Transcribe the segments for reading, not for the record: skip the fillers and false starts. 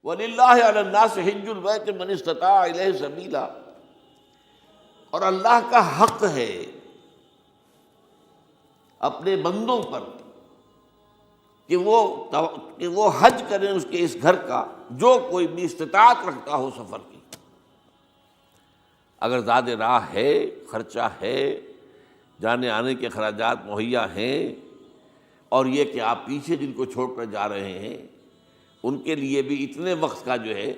وَلِلَّهِ عَلَى النَّاسِ حِجُّ الْبَيْتِ مَنِ اسْتَطَاعَ إِلَيْهِ سَبِيلًا، اور اللہ کا حق ہے اپنے بندوں پر کہ وہ حج کریں اس کے اس گھر کا، جو کوئی بھی استطاعت رکھتا ہو سفر کی۔ اگر زاد راہ ہے، خرچہ ہے، جانے آنے کے اخراجات مہیا ہیں، اور یہ کہ آپ پیچھے جن کو چھوڑ کر جا رہے ہیں ان کے لیے بھی اتنے وقت کا جو ہے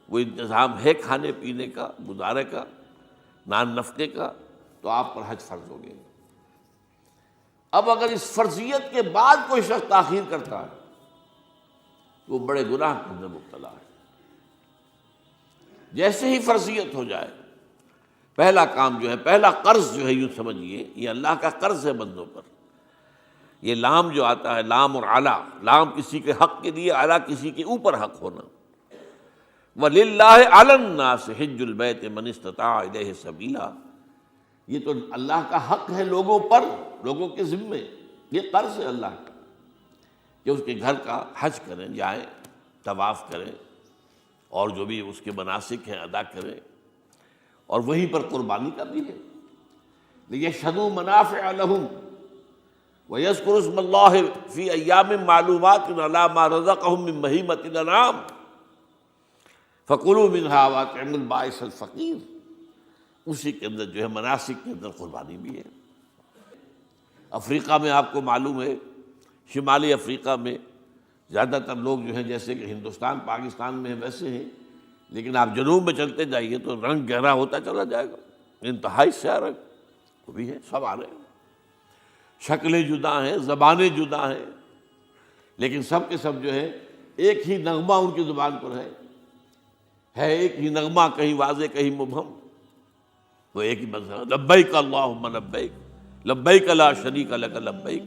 وہ انتظام ہے، کھانے پینے کا، گزارے کا، نان نفقے کا، تو آپ پر حج فرض ہو گئے۔ اب اگر اس فرضیت کے بعد کوئی شخص تاخیر کرتا ہے تو وہ بڑے گناہ کے اندر مبتلا ہے۔ جیسے ہی فرضیت ہو جائے، پہلا کام جو ہے، پہلا قرض جو ہے، یوں سمجھیے یہ اللہ کا قرض ہے بندوں پر۔ یہ لام جو آتا ہے، لام اور اعلیٰ، لام کسی کے حق کے لیے، اعلیٰ کسی کے اوپر حق ہونا۔ وَلِلَّهِ عَلَى النَّاسِ حِجُّ الْبَيْتِ مَنِ اسْتَطَاعَ إِلَيْهِ سَبِيلًا، یہ تو اللہ کا حق ہے لوگوں پر، لوگوں کے ذمے، یہ قرض ہے اللہ کا کہ اس کے گھر کا حج کریں، جائیں، طواف کریں، اور جو بھی اس کے مناسک ہیں ادا کریں، اور وہیں پر قربانی کا بھی ہے۔ لِيَشْهَدُوا مَنَافِعَ لَهُمْ وَيَذْكُرُوا اسْمَ اللَّهِ فِي أَيَّامٍ مَّعْلُومَاتٍ عَلَىٰ مَا رَزَقَهُم مِّن بَهِيمَةِ الْأَنْعَامِ فَكُلُوا مِنْهَا وَأَطْعِمُوا الْبَائِسَ الْفَقِيرَ، اسی کے اندر جو ہے مناسک کے اندر قربانی بھی ہے۔ افریقہ میں آپ کو معلوم ہے، شمالی افریقہ میں زیادہ تر لوگ جو ہیں جیسے کہ ہندوستان پاکستان میں ویسے ہیں، لیکن آپ جنوب میں چلتے جائیے تو رنگ گہرا ہوتا چلا جائے گا، انتہائی سیاہ رنگ وہ بھی ہے، سب آ رہے ہیں، شکلیں جدا ہیں، زبانیں جدا ہیں، لیکن سب کے سب جو ہے ایک ہی نغمہ ان کی زبان پر ہے ایک ہی نغمہ، کہیں واضح کہیں مبہم، وہ ایک ہی مذہب، لبیک اللہم لبیک، لبیک لا شریک لک لبیک،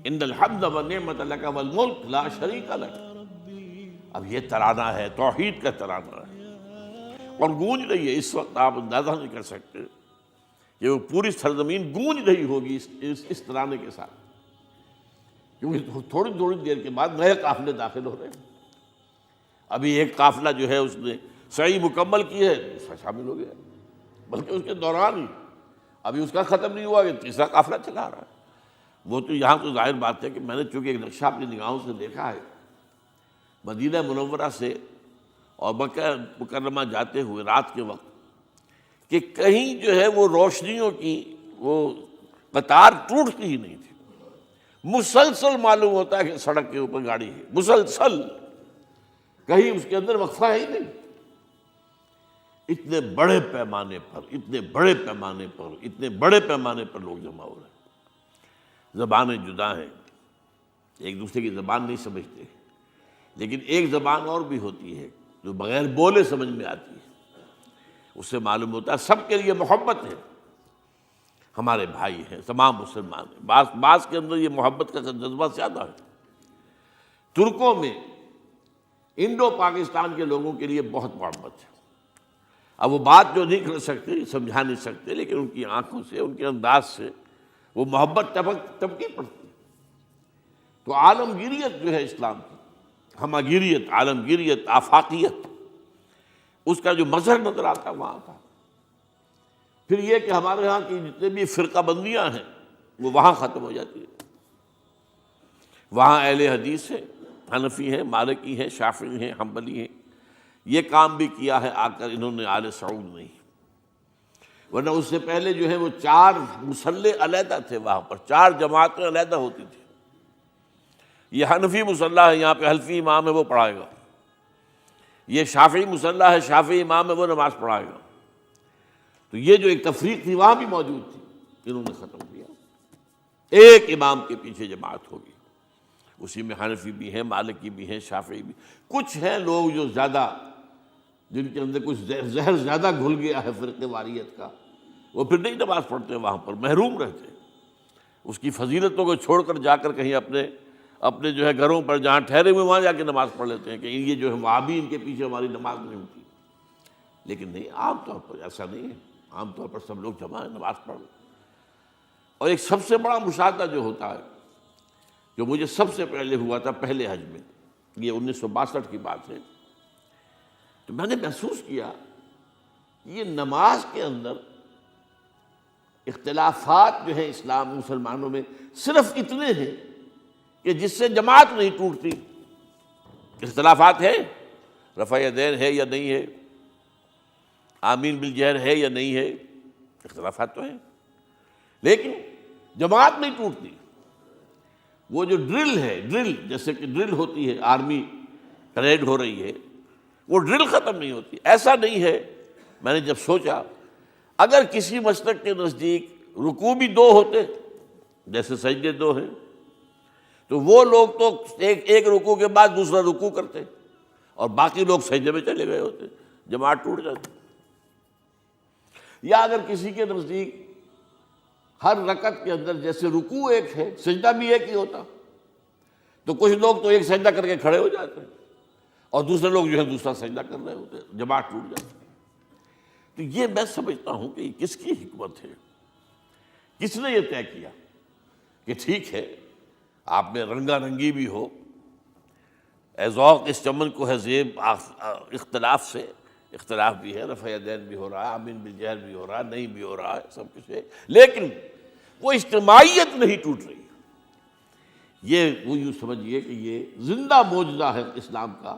ان الحمد والنعمت لک والملک لا شریک لک۔ اب یہ ترانہ ہے، توحید کا ترانہ ہے، اور گونج رہی ہے اس وقت، آپ اندازہ نہیں کر سکتے کہ وہ پوری سرزمین گونج رہی ہوگی اس ترانے کے ساتھ، کیونکہ تھوڑی تھوڑی دیر کے بعد نئے قافلے داخل ہو رہے ہیں۔ ابھی ایک قافلہ جو ہے اس نے سعی مکمل کی ہے، اس کا شامل ہو گیا، بلکہ اس کے دوران ہی ابھی اس کا ختم نہیں ہوا کہ تیسرا قافلہ چلا رہا ہے۔ وہ تو یہاں تو ظاہر بات ہے کہ میں نے چونکہ ایک نقشہ اپنی نگاہوں سے دیکھا ہے، مدینہ منورہ سے اور مکہ مکرمہ جاتے ہوئے رات کے وقت، کہ کہیں جو ہے وہ روشنیوں کی وہ قطار ٹوٹتی ہی نہیں تھی، مسلسل معلوم ہوتا ہے کہ سڑک کے اوپر گاڑی ہے، مسلسل، کہیں اس کے اندر وقفہ ہے ہی نہیں۔ اتنے بڑے پیمانے پر، اتنے بڑے پیمانے پر، اتنے بڑے پیمانے پر لوگ جمع ہو رہے ہیں۔ زبانیں جدا ہیں، ایک دوسرے کی زبان نہیں سمجھتے، لیکن ایک زبان اور بھی ہوتی ہے جو بغیر بولے سمجھ میں آتی ہے، اس سے معلوم ہوتا ہے سب کے لیے محبت ہے، ہمارے بھائی ہیں، تمام مسلمان ہیں۔ بعض کے اندر یہ محبت کا جذبہ زیادہ ہے۔ ترکوں میں انڈو پاکستان کے لوگوں کے لیے بہت محبت ہے۔ اب وہ بات جو نہیں کر سکتے، سمجھا نہیں سکتے، لیکن ان کی آنکھوں سے، ان کے انداز سے وہ محبت ٹپکی پڑتی ہے۔ تو عالمگیریت جو ہے اسلام کی، ہمگیریت، عالمگیریت، آفاقیت، اس کا جو مظہر نظر آتا ہے وہاں کا۔ پھر یہ کہ ہمارے ہاں کی جتنے بھی فرقہ بندیاں ہیں وہ وہاں ختم ہو جاتی ہیں۔ وہاں اہل حدیث ہیں، حنفی ہیں، مالکی ہیں، شافعی ہیں، حنبلی ہیں۔ یہ کام بھی کیا ہے آ کر انہوں نے آل سعود نہیں، ورنہ اس سے پہلے جو ہے وہ 4 مصلے علیحدہ تھے، وہاں پر 4 جماعتیں علیحدہ ہوتی تھی۔ یہ حنفی مصلی ہے، یہاں پہ حنفی امام ہے وہ پڑھائے گا، یہ شافعی مصلی ہے، شافعی امام ہے وہ نماز پڑھائے گا۔ تو یہ جو ایک تفریق تھی وہاں بھی موجود تھی، انہوں نے ختم کیا، ایک امام کے پیچھے جماعت ہوگی، اسی میں حنفی بھی ہیں، مالکی بھی ہیں، شافعی بھی۔ کچھ ہیں لوگ جو زیادہ، جن کے اندر کچھ زہر زیادہ گھل گیا ہے فرقے واریت کا، وہ پھر نہیں نماز پڑھتے، وہاں پر محروم رہتے، اس کی فضیلتوں کو چھوڑ کر جا کر کہیں اپنے جو ہے گھروں پر جہاں ٹھہرے ہوئے وہاں جا کے نماز پڑھ لیتے ہیں کہ یہ جو ہے وہابی، ان کے پیچھے ہماری نماز نہیں ہوتی۔ لیکن نہیں، عام طور پر ایسا نہیں ہے، عام طور پر سب لوگ جمع ہیں، نماز پڑھ۔ اور ایک سب سے بڑا مشاہدہ جو ہوتا ہے، جو مجھے سب سے پہلے ہوا تھا پہلے حج میں، یہ 1962 کی بات ہے، تو میں نے محسوس کیا کہ یہ نماز کے اندر اختلافات جو ہیں اسلام مسلمانوں میں صرف اتنے ہیں کہ جس سے جماعت نہیں ٹوٹتی. اختلافات ہیں، رفع یدین ہے یا نہیں ہے، آمین بالجہر ہے یا نہیں ہے، اختلافات تو ہیں، لیکن جماعت نہیں ٹوٹتی. وہ جو ڈرل ہے، ڈرل جیسے کہ ڈرل ہوتی ہے، آرمی پریڈ ہو رہی ہے، وہ ڈرل ختم نہیں ہوتی. ایسا نہیں ہے. میں نے جب سوچا اگر کسی مسلک کے نزدیک رکوع بھی دو ہوتے جیسے سجدے دو ہیں، تو وہ لوگ تو ایک رکوع کے بعد دوسرا رکوع کرتے اور باقی لوگ سجدے میں چلے گئے ہوتے، جماعت ٹوٹ جاتی. یا اگر کسی کے نزدیک ہر رکعت کے اندر جیسے رکوع ایک ہے سجدہ بھی ایک ہی ہوتا، تو کچھ لوگ تو ایک سجدہ کر کے کھڑے ہو جاتے ہیں اور دوسرے لوگ جو ہے دوسرا سجدہ کر رہے ہوتے، جماعت ٹوٹ جاتی. تو یہ میں سمجھتا ہوں کہ یہ کس کی حکمت ہے، کس نے یہ طے کیا کہ ٹھیک ہے آپ میں رنگا رنگی بھی ہو، اے ذوق اس چمن کو ہے زیب، اختلاف سے اختلاف بھی ہے، رفع یدین بھی ہو رہا ہے، آمین بالجہر بھی ہو رہا ہے، نہیں بھی ہو رہا ہے، سب کچھ ہے، لیکن وہ اجتماعیت نہیں ٹوٹ رہی. یہ وہ یوں سمجھیے کہ یہ زندہ معجزہ ہے اسلام کا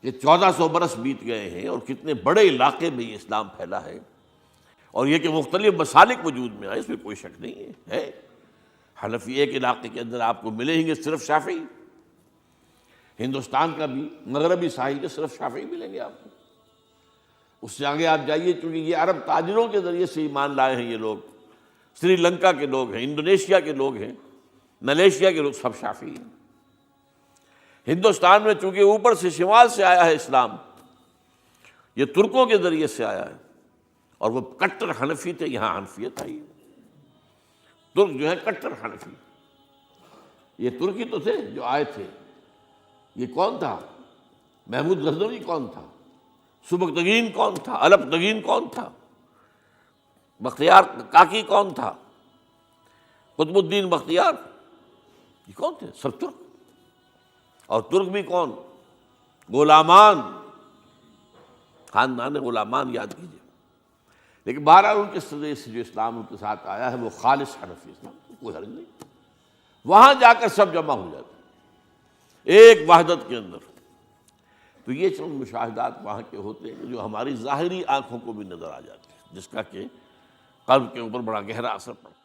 کہ 1400 برس بیت گئے ہیں اور کتنے بڑے علاقے میں یہ اسلام پھیلا ہے. اور یہ کہ مختلف مسالک وجود میں آئے، اس میں کوئی شک نہیں ہے. حنفی ایک علاقے کے اندر آپ کو ملیں گے صرف شافعی، ہندوستان کا بھی مغربی ساحل کے صرف شافعی ملیں گے آپ کو. اس سے آگے آپ جائیے، چونکہ یہ عرب تاجروں کے ذریعے سے ایمان لائے ہیں، یہ لوگ سری لنکا کے لوگ ہیں، انڈونیشیا کے لوگ ہیں، ملیشیا کے لوگ، سب شافعی ہیں. ہندوستان میں چونکہ اوپر سے شمال سے آیا ہے اسلام، یہ ترکوں کے ذریعے سے آیا ہے اور وہ کٹر حنفی تھے، یہاں حنفیت آئی ہے. ترک جو ہے کٹر حنفی، یہ ترکی تو تھے جو آئے تھے. یہ کون تھا؟ محمود غزنوی کون تھا؟ سبکتگین کون تھا؟ الپتگین کون تھا؟ بختیار کاکی کون تھا؟ قطب الدین بختیار، یہ کون تھے؟ سب ترک. اور ترک بھی کون؟ غلامان، خاندان غلامان یاد کیجیے. لیکن بہرحال ان کے ذریعے سے جو اسلام ان کے ساتھ آیا ہے وہ خالص حنفی اسلام، کوئی حرج نہیں. وہاں جا کر سب جمع ہو جاتے ایک وحدت کے اندر. تو یہ چند مشاہدات وہاں کے ہوتے ہیں جو ہماری ظاہری آنکھوں کو بھی نظر آ جاتے ہیں، جس کا کہ قلب کے اوپر بڑا گہرا اثر پڑتا ہے.